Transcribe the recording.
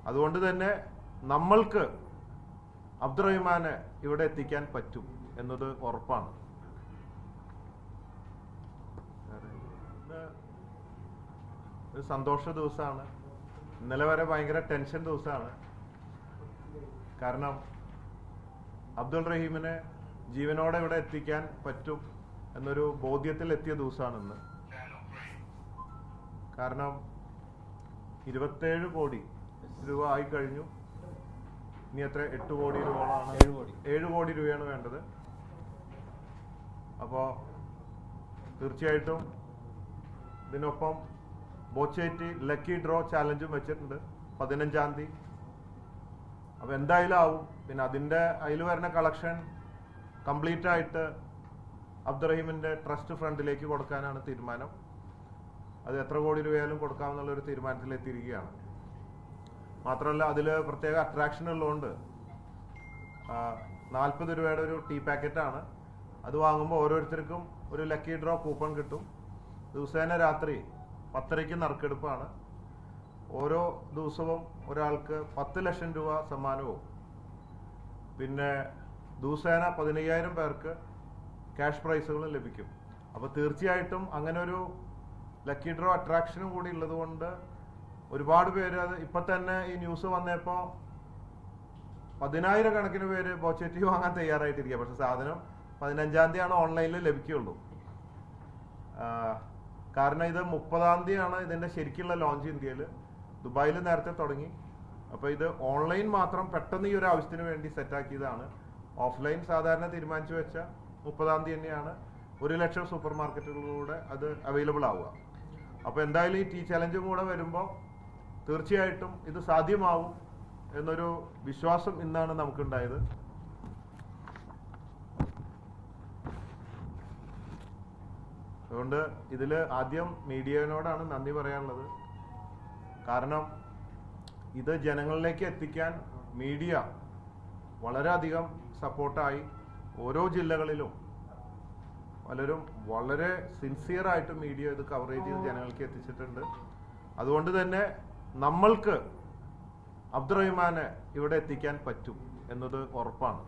അതുകൊണ്ട് തന്നെ നമ്മൾക്ക് അബ്ദുറഹിമാനെ ഇവിടെ എത്തിക്കാൻ പറ്റും എന്നത് ഉറപ്പാണ്. ഒരു സന്തോഷ ദിവസമാണ്. ഇന്നലെ വരെ ഭയങ്കര ടെൻഷൻ ദിവസമാണ്. കാരണം അബ്ദുൾ റഹീമിനെ ജീവനോടെ ഇവിടെ എത്തിക്കാൻ പറ്റും എന്നൊരു ബോധ്യത്തിൽ എത്തിയ ദിവസമാണ് ഇന്ന്. കാരണം 27 കോടി രൂപ ആയി കഴിഞ്ഞു. ഇനി എത്ര 8 കോടി രൂപയാണ് 7 കോടി രൂപയാണ് വേണ്ടത്. അപ്പോൾ തീർച്ചയായിട്ടും ഇതിനൊപ്പം ബോച്ചേറ്റി ലക്കി ഡ്രോ ചാലഞ്ചും വെച്ചിട്ടുണ്ട് 15-ാം തീയതി. അപ്പോൾ എന്തായാലും ആവും. പിന്നെ അതിൽ വരുന്ന കളക്ഷൻ കംപ്ലീറ്റ് ആയിട്ട് അബ്ദുറഹീമിൻ്റെ ട്രസ്റ്റ് ഫണ്ടിലേക്ക് കൊടുക്കാനാണ് തീരുമാനം. അത് എത്ര കോടി രൂപയാലും കൊടുക്കാമെന്നുള്ളൊരു തീരുമാനത്തിലെത്തിയിരിക്കുകയാണ്. മാത്രമല്ല അതിൽ പ്രത്യേക അട്രാക്ഷൻ ഉള്ളതുകൊണ്ട് 40 രൂപയുടെ ഒരു ടീ പാക്കറ്റാണ്. അത് വാങ്ങുമ്പോൾ ഓരോരുത്തർക്കും ഒരു ലക്കി ഡ്രോ കൂപ്പൺ കിട്ടും. ദിവസേന രാത്രി 10:30 നറുക്കെടുപ്പാണ്. ഓരോ ദിവസവും ഒരാൾക്ക് 10 ലക്ഷം രൂപ സമ്മാനവും പിന്നെ ദിവസേന 15,000 പേർക്ക് ക്യാഷ് പ്രൈസുകളും ലഭിക്കും. അപ്പോൾ തീർച്ചയായിട്ടും അങ്ങനെ ഒരു ലക്കി ഡ്രോ അട്രാക്ഷനും കൂടി ഉള്ളത് കൊണ്ട് ഒരുപാട് പേര് അത് ഇപ്പം തന്നെ ഈ ന്യൂസ് വന്നപ്പോൾ 10,000 കണക്കിന് പേര് ബോച്ചേറ്റി വാങ്ങാൻ തയ്യാറായിട്ടിരിക്കുക. പക്ഷെ സാധനം 15-ാം തീയതിയാണ് ഓൺലൈനിൽ ലഭിക്കുകയുള്ളൂ. കാരണം ഇത് 30-ാം തീയതിയാണ് ഇതിൻ്റെ ശരിക്കുള്ള ലോഞ്ച് ഇന്ത്യയിൽ. ദുബായിൽ നേരത്തെ തുടങ്ങി. അപ്പോൾ ഇത് ഓൺലൈൻ മാത്രം പെട്ടെന്ന് ഈ ഒരു ആവശ്യത്തിന് വേണ്ടി സെറ്റാക്കിയതാണ്. ഓഫ്ലൈൻ സാധാരണ തീരുമാനിച്ചു വെച്ച 30-ാം തീയതി തന്നെയാണ് 1 ലക്ഷം സൂപ്പർ മാർക്കറ്റുകളിലൂടെ അത് അവൈലബിൾ ആവുക. അപ്പോൾ എന്തായാലും ഈ ടീ ചലഞ്ചും കൂടെ വരുമ്പോൾ തീർച്ചയായിട്ടും ഇത് സാധ്യമാവും എന്നൊരു വിശ്വാസം ഇന്നാണ് നമുക്കുണ്ടായത്. അതുകൊണ്ട് ഇതിൽ ആദ്യം മീഡിയനോടാണ് നന്ദി പറയാനുള്ളത്. കാരണം ഇത് ജനങ്ങളിലേക്ക് എത്തിക്കാൻ മീഡിയ വളരെയധികം സപ്പോർട്ടായി. ഓരോ ജില്ലകളിലും പലരും വളരെ സിൻസിയറായിട്ട് മീഡിയ ഇത് കവറേജ് ചെയ്ത് ജനങ്ങൾക്ക് എത്തിച്ചിട്ടുണ്ട്. അതുകൊണ്ട് തന്നെ നമ്മൾക്ക് അബ്ദുറഹിമാനെ ഇവിടെ എത്തിക്കാൻ പറ്റും എന്നത് ഉറപ്പാണ്.